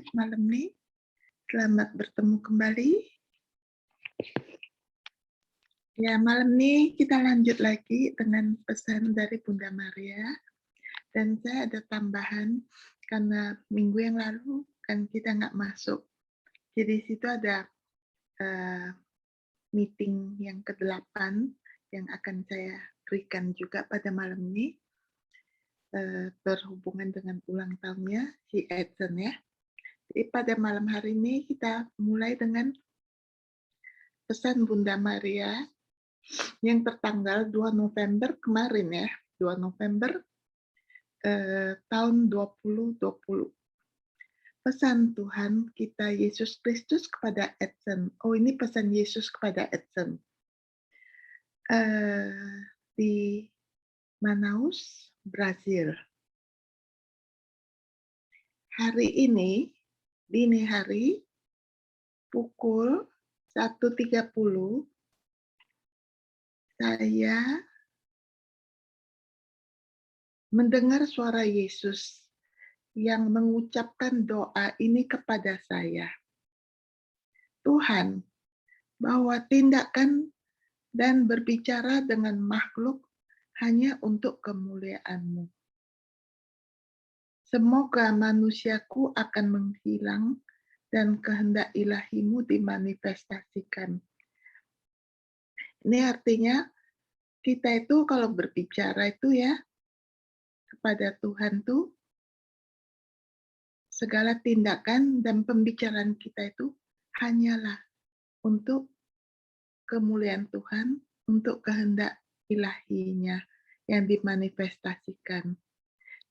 sehat malam ini. Selamat bertemu kembali. Ya, malam ini kita lanjut lagi dengan pesan dari Bunda Maria. Dan saya ada tambahan, karena minggu yang lalu kan kita nggak masuk. Jadi di situ ada meeting yang ke-8 yang akan saya berikan juga pada malam ini. Berhubungan dengan ulang tahunnya si Edson ya. Jadi pada malam hari ini kita mulai dengan pesan Bunda Maria yang tertanggal 2 November kemarin ya, 2 November tahun 2020. Pesan Tuhan kita Yesus Kristus kepada Edson. Oh, ini pesan Yesus kepada Edson. Di Manaus, Brazil. Hari ini, dini hari, pukul 1.30, saya mendengar suara Yesus yang mengucapkan doa ini kepada saya. Tuhan, bahwa tindakan dan berbicara dengan makhluk hanya untuk kemuliaan-Mu. Semoga manusiaku akan menghilang dan kehendak ilahi-Mu dimanifestasikan. Ini artinya kita itu kalau berbicara itu ya kepada Tuhan tuh segala tindakan dan pembicaraan kita itu hanyalah untuk kemuliaan Tuhan, untuk kehendak ilahinya yang dimanifestasikan.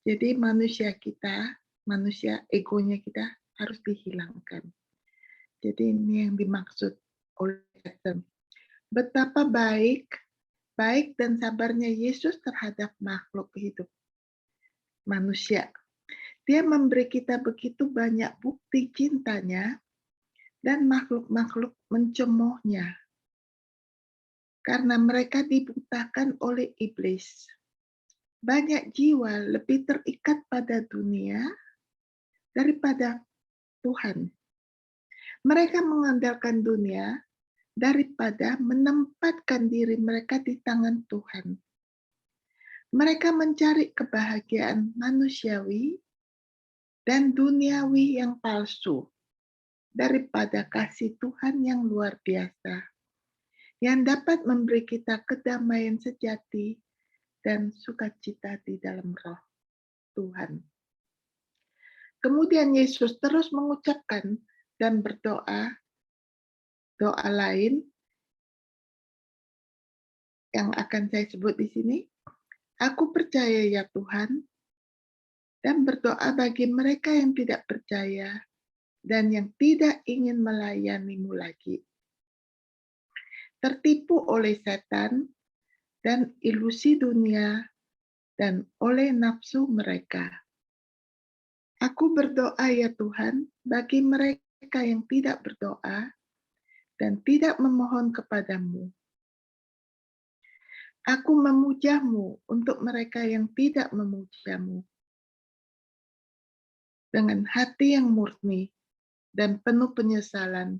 Jadi manusia kita, manusia egonya kita harus dihilangkan. Jadi ini yang dimaksud oleh Edson. Betapa baik dan sabarnya Yesus terhadap makhluk hidup manusia. Dia memberi kita begitu banyak bukti cintanya dan makhluk-makhluk mencemoohnya. Karena mereka dibutakan oleh iblis. Banyak jiwa lebih terikat pada dunia daripada Tuhan. Mereka mengandalkan dunia daripada menempatkan diri mereka di tangan Tuhan. Mereka mencari kebahagiaan manusiawi dan duniawi yang palsu daripada kasih Tuhan yang luar biasa, yang dapat memberi kita kedamaian sejati dan sukacita di dalam roh Tuhan. Kemudian Yesus terus mengucapkan dan berdoa, doa lain yang akan saya sebut di sini. Aku percaya ya Tuhan, dan berdoa bagi mereka yang tidak percaya dan yang tidak ingin melayani-Mu lagi. Tertipu oleh setan dan ilusi dunia dan oleh nafsu mereka. Aku berdoa ya Tuhan bagi mereka yang tidak berdoa dan tidak memohon kepadamu. Aku memuja-Mu untuk mereka yang tidak memuja-Mu. Dengan hati yang murni dan penuh penyesalan,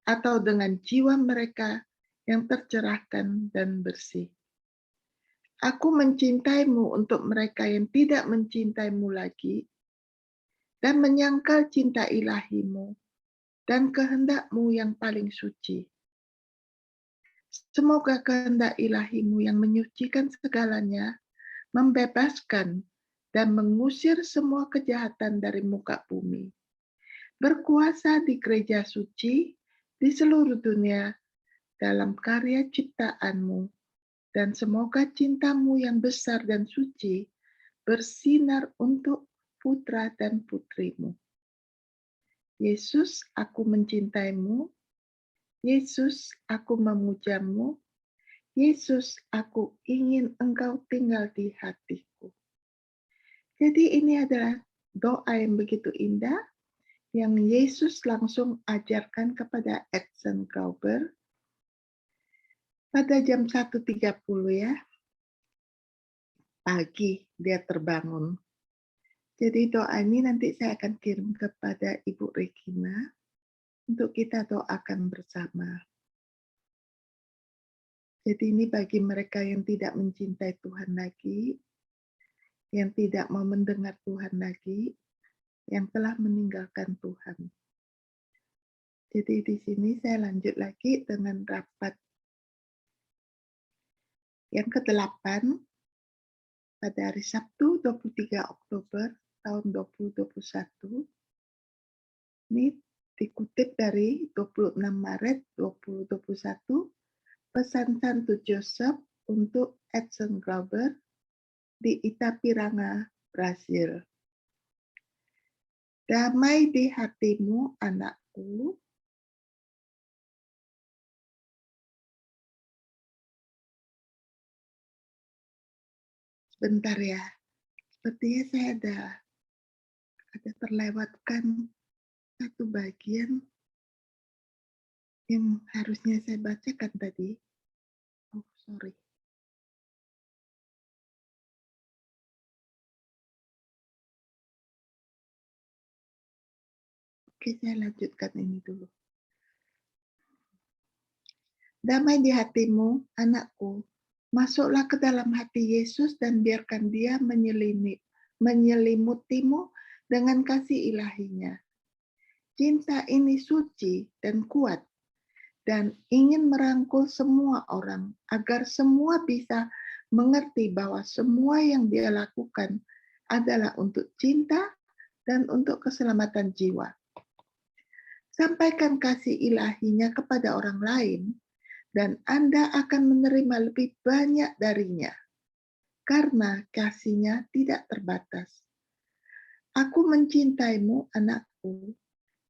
atau dengan jiwa mereka yang tercerahkan dan bersih. Aku mencintai-Mu untuk mereka yang tidak mencintai-Mu lagi, dan menyangkal cinta ilahi-Mu dan kehendak-Mu yang paling suci. Semoga kehendak ilahi-Mu yang menyucikan segalanya, membebaskan dan mengusir semua kejahatan dari muka bumi. Berkuasa di gereja suci di seluruh dunia dalam karya ciptaan-Mu, dan semoga cinta-Mu yang besar dan suci bersinar untuk putra dan putri-Mu. Yesus, aku mencintai-Mu. Yesus, aku memuja-Mu. Yesus, aku ingin Engkau tinggal di hatiku. Jadi ini adalah doa yang begitu indah yang Yesus langsung ajarkan kepada Edson Glauber pada jam 1.30 ya, pagi dia terbangun. Jadi doa ini nanti saya akan kirim kepada Ibu Regina untuk kita doakan bersama. Jadi ini bagi mereka yang tidak mencintai Tuhan lagi, yang tidak mau mendengar Tuhan lagi, yang telah meninggalkan Tuhan. Jadi di sini saya lanjut lagi dengan rapat yang ke-8 pada hari Sabtu 23 Oktober tahun 2021. Ini dikutip dari 26 Maret 2021, pesan Santo Joseph untuk Edson Glauber di Itapiranga, Brasil. Damai di hatimu, anakku. Sebentar ya, sepertinya saya ada terlewatkan satu bagian yang harusnya saya bacakan tadi. Oh, sorry. Oke, saya lanjutkan ini dulu. Damai di hatimu, anakku. Masuklah ke dalam hati Yesus dan biarkan Dia menyelimutimu dengan kasih ilahinya. Cinta ini suci dan kuat dan ingin merangkul semua orang agar semua bisa mengerti bahwa semua yang Dia lakukan adalah untuk cinta dan untuk keselamatan jiwa. Sampaikan kasih ilahinya kepada orang lain, dan Anda akan menerima lebih banyak darinya, karena kasihnya tidak terbatas. Aku mencintaimu, anakku,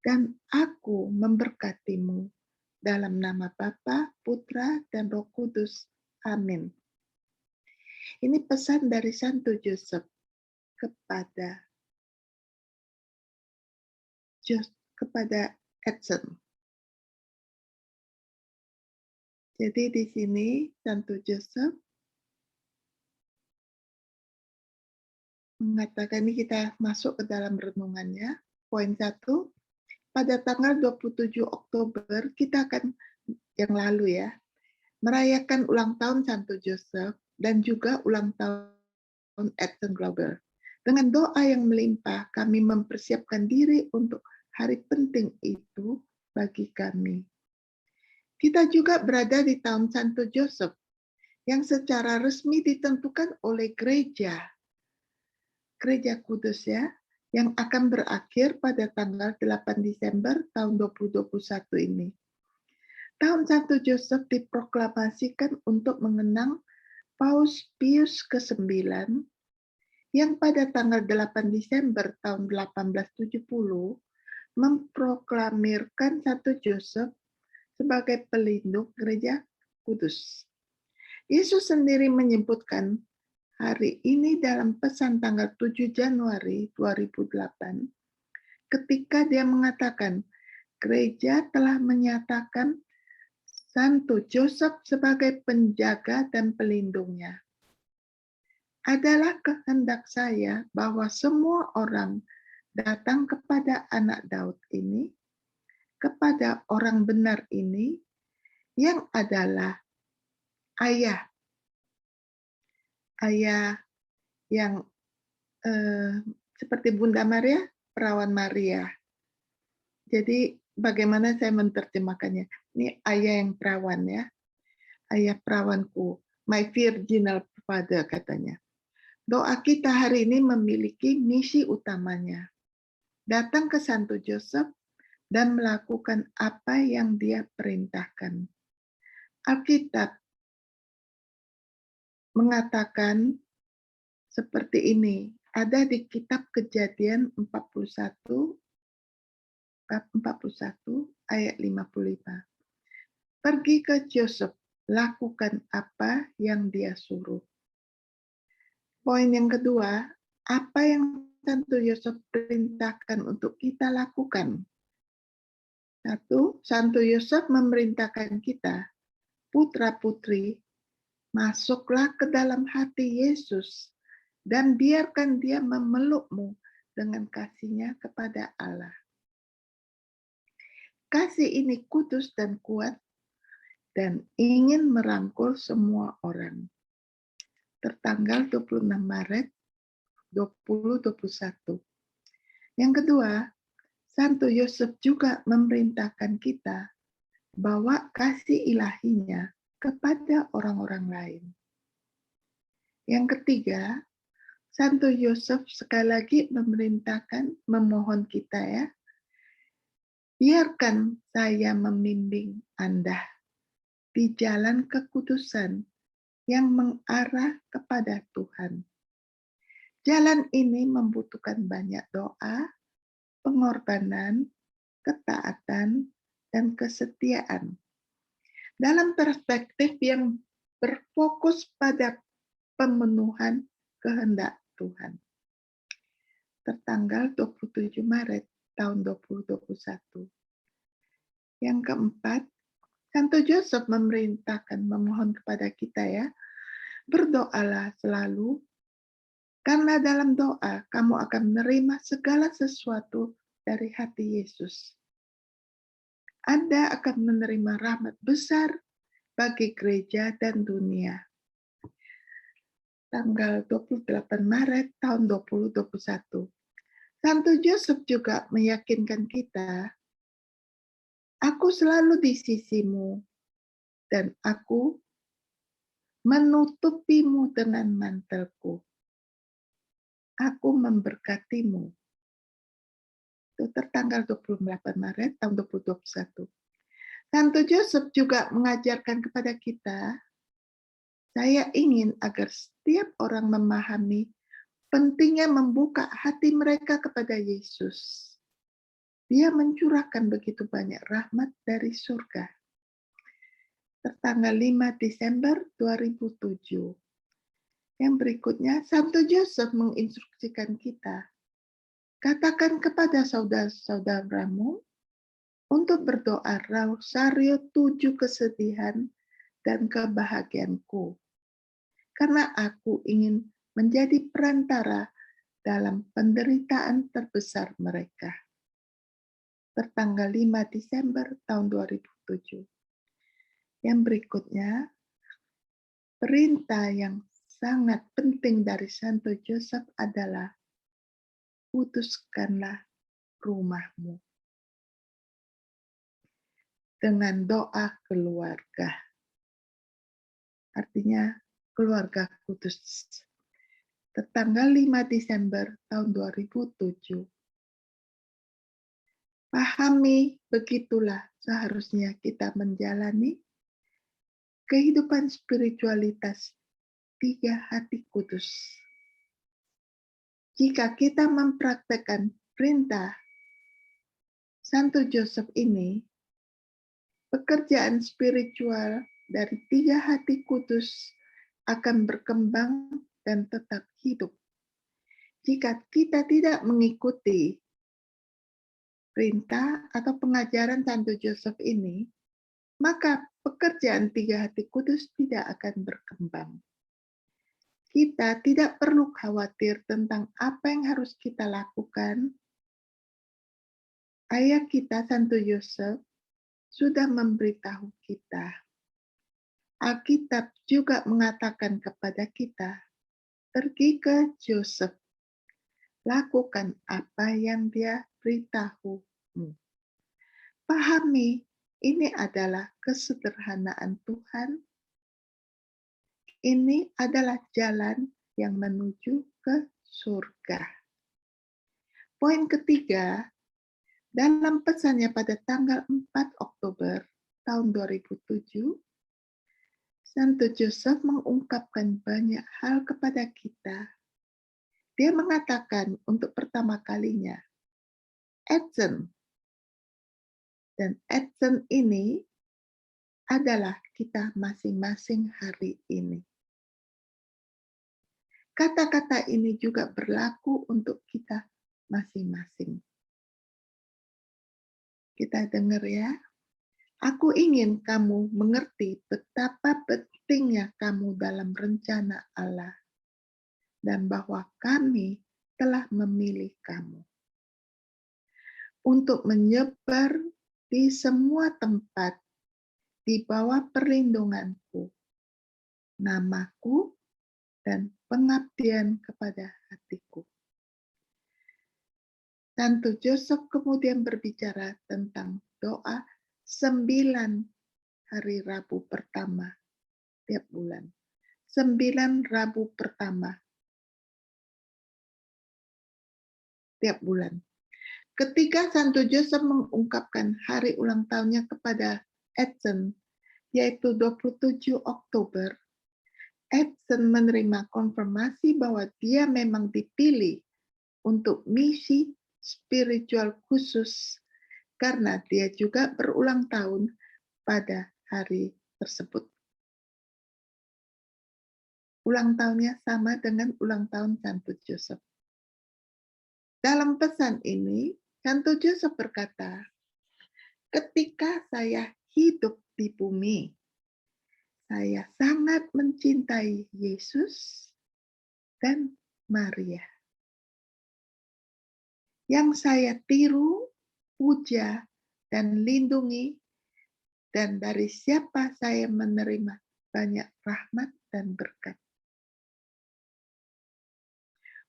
dan aku memberkatimu. Dalam nama Bapa, Putra, dan Roh Kudus. Amin. Ini pesan dari Santo Joseph kepada Edson. Jadi di sini Santo Joseph mengatakan, ini kita masuk ke dalam renungannya. Poin 1, pada tanggal 27 Oktober kita akan yang lalu ya, merayakan ulang tahun Santo Joseph dan juga ulang tahun Edson Glauber. Dengan doa yang melimpah, kami mempersiapkan diri untuk hari penting itu bagi kami. Kita juga berada di tahun Santo Joseph yang secara resmi ditentukan oleh Gereja Kudus ya, yang akan berakhir pada tanggal 8 Desember tahun 2021 ini. Tahun Santo Joseph diproklamasikan untuk mengenang Paus Pius ke-9 yang pada tanggal 8 Desember tahun 1870 memproklamirkan Santo Joseph sebagai pelindung Gereja Kudus. Yesus sendiri menyebutkan hari ini dalam pesan tanggal 7 Januari 2008 ketika dia mengatakan gereja telah menyatakan Santo Joseph sebagai penjaga dan pelindungnya. Adalah kehendak saya bahwa semua orang datang kepada anak Daud ini, kepada orang benar ini, yang adalah ayah yang seperti Bunda Maria, perawan Maria. Jadi bagaimana saya menerjemahkannya? Ini ayah yang perawan ya, ayah perawanku, my virginal father katanya. Doa kita hari ini memiliki misi utamanya. Datang ke Santo Joseph dan melakukan apa yang dia perintahkan. Alkitab mengatakan seperti ini, ada di kitab Kejadian 41 ayat 55. Pergi ke Joseph, lakukan apa yang dia suruh. Poin yang kedua, apa yang Santo Yosef perintahkan untuk kita lakukan? 1, Santo Yosef memerintahkan kita, putra-putri, masuklah ke dalam hati Yesus dan biarkan dia memelukmu dengan kasih-Nya kepada Allah. Kasih ini kudus dan kuat dan ingin merangkul semua orang. Tertanggal 26 Maret 2021. Yang kedua, Santo Yosef juga memerintahkan kita bawa kasih ilahinya kepada orang-orang lain. Yang ketiga, Santo Yosef sekali lagi memohon kita ya, biarkan saya membimbing Anda di jalan kekudusan yang mengarah kepada Tuhan. Jalan ini membutuhkan banyak doa, pengorbanan, ketaatan, dan kesetiaan. Dalam perspektif yang berfokus pada pemenuhan kehendak Tuhan. Tertanggal 27 Maret tahun 2021. Yang keempat, Santo Yosef memohon kepada kita ya, berdoalah selalu, karena dalam doa kamu akan menerima segala sesuatu dari hati Yesus. Anda akan menerima rahmat besar bagi gereja dan dunia. Tanggal 28 Maret tahun 2021. Santo Yosef juga meyakinkan kita, aku selalu di sisimu, dan aku menutupimu dengan mantelku. Aku memberkatimu. Itu tertanggal 28 Maret tahun 2021. Santo Yosef juga mengajarkan kepada kita, saya ingin agar setiap orang memahami pentingnya membuka hati mereka kepada Yesus. Dia mencurahkan begitu banyak rahmat dari surga. Tertanggal 5 Desember 2007. Yang berikutnya, Santo Yosef menginstruksikan kita, katakan kepada saudara-saudaramu untuk berdoa rosario 7 kesedihan dan kebahagiaanku. Karena aku ingin menjadi perantara dalam penderitaan terbesar mereka. Tertanggal 5 Desember tahun 2007. Yang berikutnya, perintah yang sangat penting dari Santo Yosef adalah putuskanlah rumahmu dengan doa keluarga. Artinya keluarga kudus. Tertanggal 5 Desember tahun 2007. Pahami, begitulah seharusnya kita menjalani kehidupan spiritualitas 3 hati kudus. Jika kita mempraktekkan perintah Santo Yosef ini, pekerjaan spiritual dari 3 hati kudus akan berkembang dan tetap hidup. Jika kita tidak mengikuti perintah atau pengajaran Santo Yosef ini, maka pekerjaan 3 hati kudus tidak akan berkembang. Kita tidak perlu khawatir tentang apa yang harus kita lakukan. Ayah kita, Santo Yosef, sudah memberitahu kita. Alkitab juga mengatakan kepada kita, pergi ke Yosef, lakukan apa yang dia beritahumu. Pahami, ini adalah kesederhanaan Tuhan. Ini adalah jalan yang menuju ke surga. Poin ketiga, dalam pesannya pada tanggal 4 Oktober tahun 2007, Santo Yosef mengungkapkan banyak hal kepada kita. Dia mengatakan untuk pertama kalinya, Advent. Dan Advent ini adalah kita masing-masing hari ini. Kata-kata ini juga berlaku untuk kita masing-masing. Kita dengar ya. Aku ingin kamu mengerti betapa pentingnya kamu dalam rencana Allah. Dan bahwa kami telah memilih kamu untuk menyebar di semua tempat di bawah perlindunganku, namaku, dan pengabdian kepada hatiku. Santo Joseph kemudian berbicara tentang doa 9 hari Rabu pertama tiap bulan. 9 Rabu pertama tiap bulan. Ketika Santo Joseph mengungkapkan hari ulang tahunnya kepada Edson, yaitu 27 Oktober, Edson menerima konfirmasi bahwa dia memang dipilih untuk misi spiritual khusus karena dia juga berulang tahun pada hari tersebut. Ulang tahunnya sama dengan ulang tahun Santo Joseph. Dalam pesan ini, Santo Joseph berkata, ketika saya hidup di bumi, saya sangat mencintai Yesus dan Maria. Yang saya tiru, puja, dan lindungi, dan dari siapa saya menerima banyak rahmat dan berkat.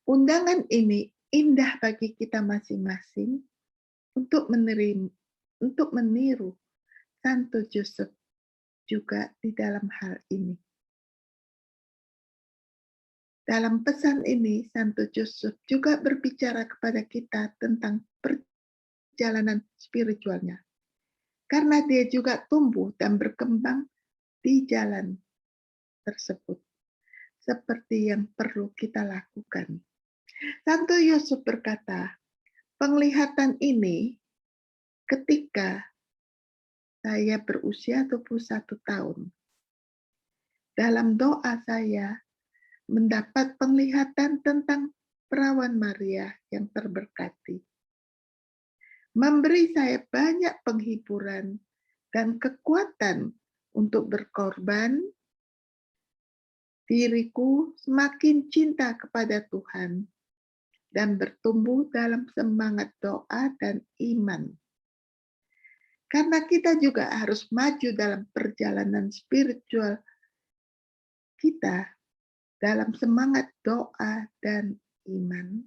Undangan ini indah bagi kita masing-masing untuk meniru Santo Joseph juga di dalam hal ini. Dalam pesan ini, Santo Joseph juga berbicara kepada kita tentang perjalanan spiritualnya. Karena dia juga tumbuh dan berkembang di jalan tersebut. Seperti yang perlu kita lakukan. Santo Yosef berkata, penglihatan ini ketika saya berusia 21 tahun. Dalam doa saya mendapat penglihatan tentang perawan Maria yang terberkati. Memberi saya banyak penghiburan dan kekuatan untuk berkorban. Diriku semakin cinta kepada Tuhan dan bertumbuh dalam semangat doa dan iman. Karena kita juga harus maju dalam perjalanan spiritual kita dalam semangat doa dan iman.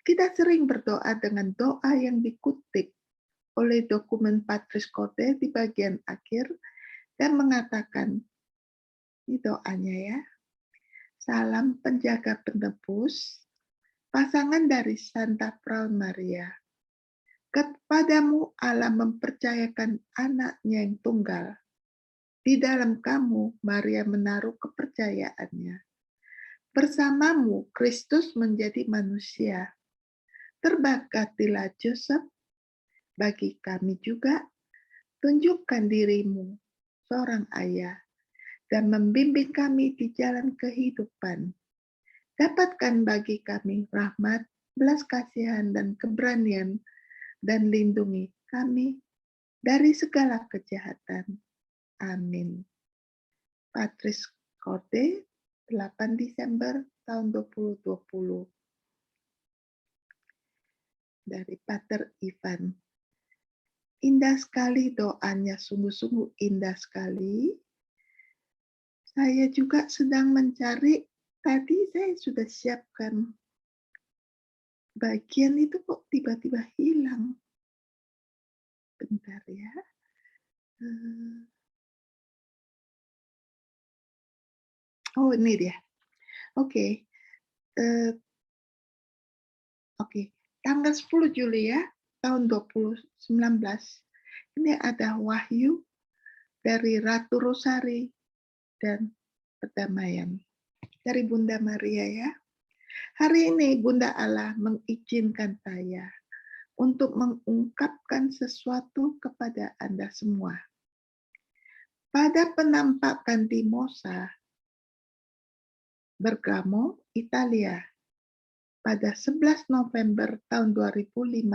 Kita sering berdoa dengan doa yang dikutip oleh dokumen Patris Corde di bagian akhir dan mengatakan, ini doanya ya, salam penjaga penebus, pasangan dari Santa Perawan Maria. Kepadamu Allah mempercayakan anaknya yang tunggal. Di dalam kamu Maria menaruh kepercayaannya. Bersamamu Kristus menjadi manusia. Terberkatilah Joseph, bagi kami juga, tunjukkan dirimu seorang ayah, dan membimbing kami di jalan kehidupan. Dapatkan bagi kami rahmat, belas kasihan, dan keberanian, dan lindungi kami dari segala kejahatan. Amin. Patris Corde, 8 Desember tahun 2020. Dari Pater Ivan. Indah sekali doanya, sungguh-sungguh indah sekali. Saya juga sedang mencari, tadi saya sudah siapkan bagian itu kok tiba-tiba hilang. Bentar ya. Oh ini dia. Oke. Oke. Tanggal 10 Juli ya, tahun 2019. Ini ada wahyu dari Ratu Rosari dan perdamaian. Dari Bunda Maria ya. Hari ini Bunda Allah mengizinkan saya untuk mengungkapkan sesuatu kepada Anda semua. Pada penampakan di Mosa, Bergamo, Italia, pada 11 November tahun 2015.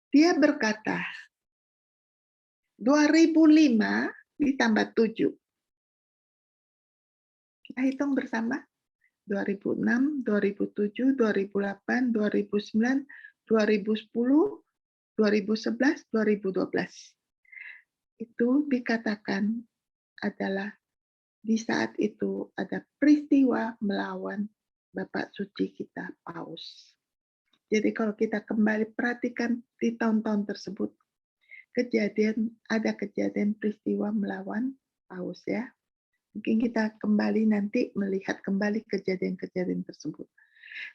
Dia berkata, 2005 ditambah 7. Kita hitung bersama. 2006, 2007, 2008, 2009, 2010, 2011, 2012. Itu dikatakan adalah di saat itu ada peristiwa melawan Bapak Suci kita, Paus. Jadi kalau kita kembali perhatikan di tahun-tahun tersebut, ada kejadian peristiwa melawan Paus ya. Mungkin kita kembali nanti melihat kembali kejadian-kejadian tersebut.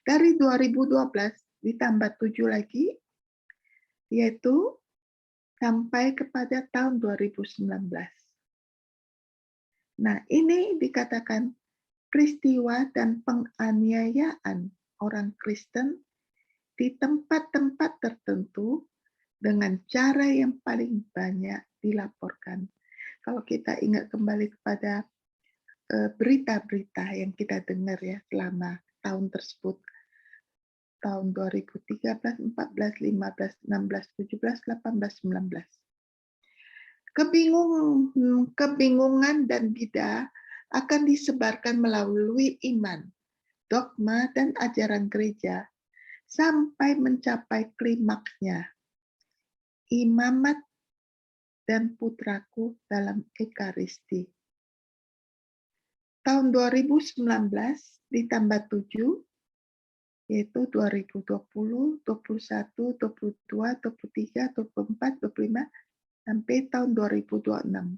Dari 2012 ditambah 7 lagi, yaitu sampai kepada tahun 2019. Nah, ini dikatakan peristiwa dan penganiayaan orang Kristen di tempat-tempat tertentu dengan cara yang paling banyak dilaporkan. Kalau kita ingat kembali kepada berita-berita yang kita dengar ya selama tahun tersebut, tahun 2013, 14, 15, 16, 17, 18, 19. Kebingungan dan bidah akan disebarkan melalui iman, dogma, dan ajaran gereja sampai mencapai klimaksnya, imamat dan putraku dalam Ekaristi. Tahun 2019 ditambah 7, yaitu 2020, 21, 22, 23, 24, 25, sampai tahun 2026.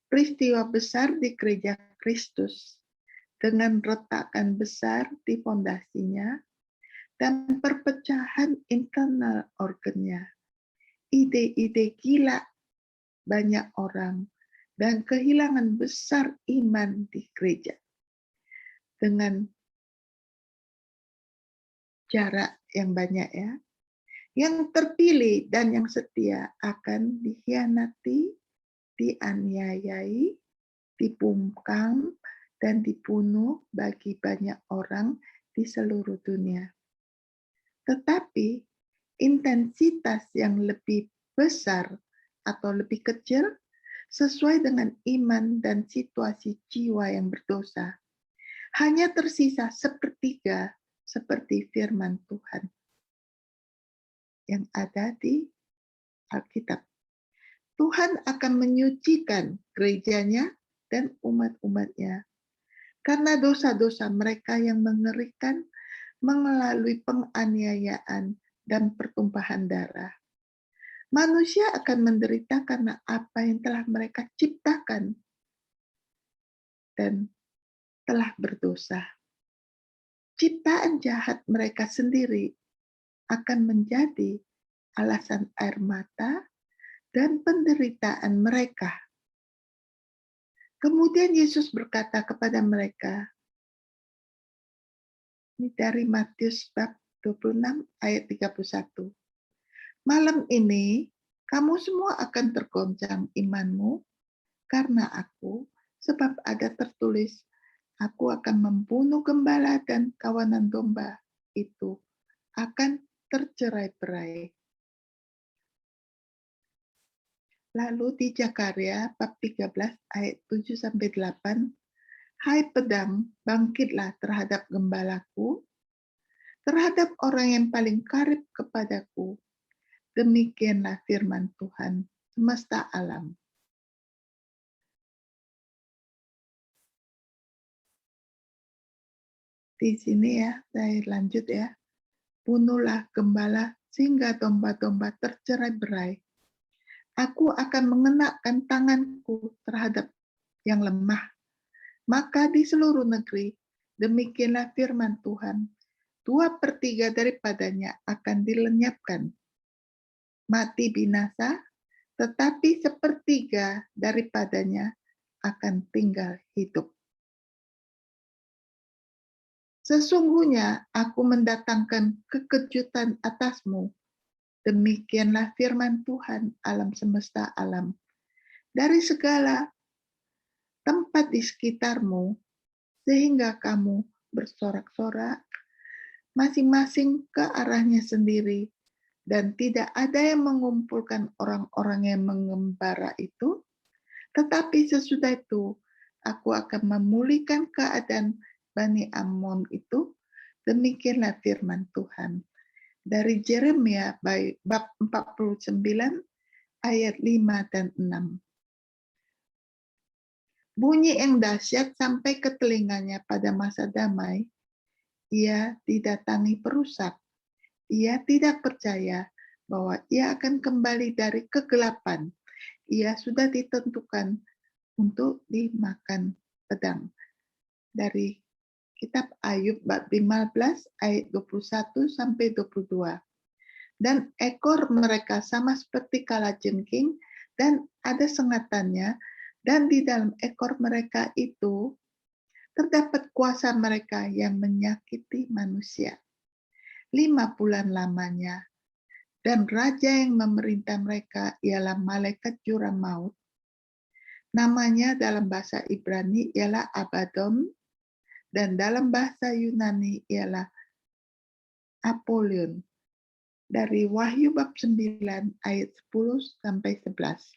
Peristiwa besar di Gereja Kristus dengan retakan besar di pondasinya dan perpecahan internal organnya. Ide-ide gila banyak orang dan kehilangan besar iman di gereja. Dengan jarak yang banyak ya. Yang terpilih dan yang setia akan dikhianati, dianiayai, dibungkam, dan dibunuh bagi banyak orang di seluruh dunia. Tetapi intensitas yang lebih besar atau lebih kecil sesuai dengan iman dan situasi jiwa yang berdosa. Hanya tersisa sepertiga seperti firman Tuhan yang ada di Alkitab. Tuhan akan menyucikan gerejanya dan umat-umatnya karena dosa-dosa mereka yang mengerikan melalui penganiayaan dan pertumpahan darah. Manusia akan menderita karena apa yang telah mereka ciptakan dan telah berdosa. Ciptaan jahat mereka sendiri akan menjadi alasan air mata dan penderitaan mereka. Kemudian Yesus berkata kepada mereka, ini dari Matius bab 26 ayat 31. Malam ini kamu semua akan tergoncang imanmu karena aku, sebab ada tertulis, aku akan membunuh gembala dan kawanan domba itu akan tercerai-berai. Lalu di Zakaria bab 13 ayat 7-8, hai pedang, bangkitlah terhadap gembalaku, terhadap orang yang paling karib kepadaku. Demikianlah firman Tuhan semesta alam. Di sini ya, saya lanjut ya. Bunuhlah gembala sehingga domba-domba tercerai-berai. Aku akan mengenakan tanganku terhadap yang lemah. Maka di seluruh negeri, demikianlah firman Tuhan, 2/3 daripadanya akan dilenyapkan. Mati binasa, tetapi 1/3 daripadanya akan tinggal hidup. Sesungguhnya aku mendatangkan kekejutan atasmu. Demikianlah firman Tuhan alam semesta alam. Dari segala tempat di sekitarmu, sehingga kamu bersorak-sorak, masing-masing ke arahnya sendiri, dan tidak ada yang mengumpulkan orang-orang yang mengembara itu, tetapi sesudah itu aku akan memulihkan keadaan Bani Ammon itu, demikianlah firman Tuhan. Dari Yeremia bab 49 ayat 5 dan 6. Bunyi yang dahsyat sampai ke telinganya pada masa damai, ia didatangi perusak. Ia tidak percaya bahwa ia akan kembali dari kegelapan. Ia sudah ditentukan untuk dimakan pedang. Dari kitab Ayub bab 15 ayat 21 sampai 22. Dan ekor mereka sama seperti kalajengking dan ada sengatannya, dan di dalam ekor mereka itu terdapat kuasa mereka yang menyakiti manusia. 5 bulan lamanya, dan raja yang memerintah mereka ialah malaikat juru maut. Namanya dalam bahasa Ibrani ialah Abaddon, dan dalam bahasa Yunani ialah Apollyon. Dari Wahyu bab 9 ayat 10 sampai 11.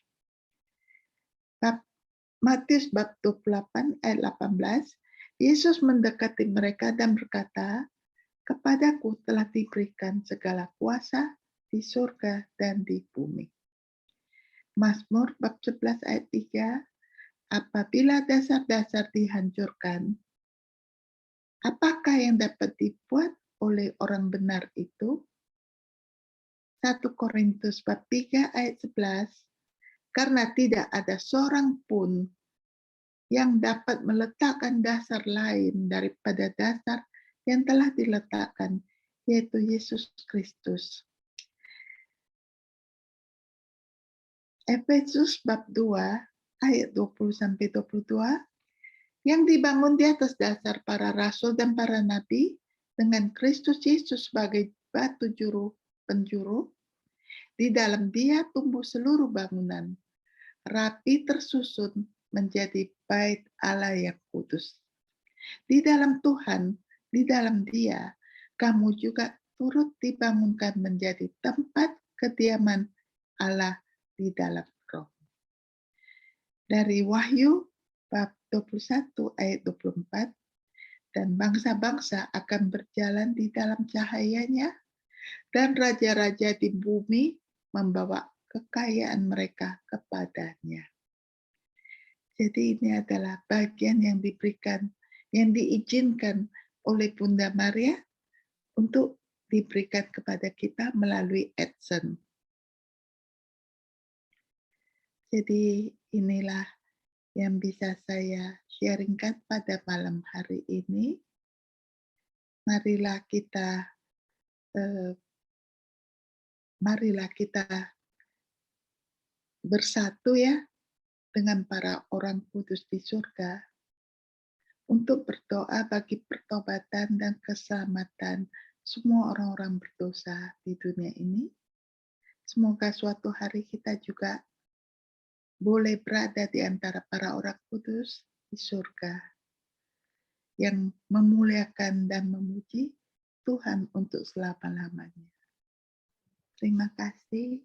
Matius bab 28 ayat 18, Yesus mendekati mereka dan berkata, "Kepadaku telah diberikan segala kuasa di surga dan di bumi." Mazmur bab 11 ayat 3, apabila dasar-dasar dihancurkan, apakah yang dapat dibuat oleh orang benar itu? 1 Korintus bab 3 ayat 11, karena tidak ada seorang pun yang dapat meletakkan dasar lain daripada dasar yang telah diletakkan, yaitu Yesus Kristus. Efesus bab 2 ayat 20-22, yang dibangun di atas dasar para rasul dan para nabi, dengan Kristus Yesus sebagai batu penjuru. Di dalam Dia tumbuh seluruh bangunan, rapi tersusun menjadi bait Allah yang kudus. Di dalam Tuhan, di dalam Dia, kamu juga turut dibangunkan menjadi tempat kediaman Allah di dalam Roh. Dari Wahyu bab 21 ayat 24, dan bangsa-bangsa akan berjalan di dalam cahayanya, dan raja-raja di bumi membawa kekayaan mereka kepadanya. Jadi ini adalah bagian yang diberikan, yang diizinkan oleh Bunda Maria untuk diberikan kepada kita melalui Edson. Jadi inilah yang bisa saya sharingkan pada malam hari ini. Marilah kita bersatu ya dengan para orang kudus di surga untuk berdoa bagi pertobatan dan keselamatan semua orang-orang berdosa di dunia ini. Semoga suatu hari kita juga boleh berada di antara para orang kudus di surga yang memuliakan dan memuji Tuhan untuk selama-lamanya. Terima kasih.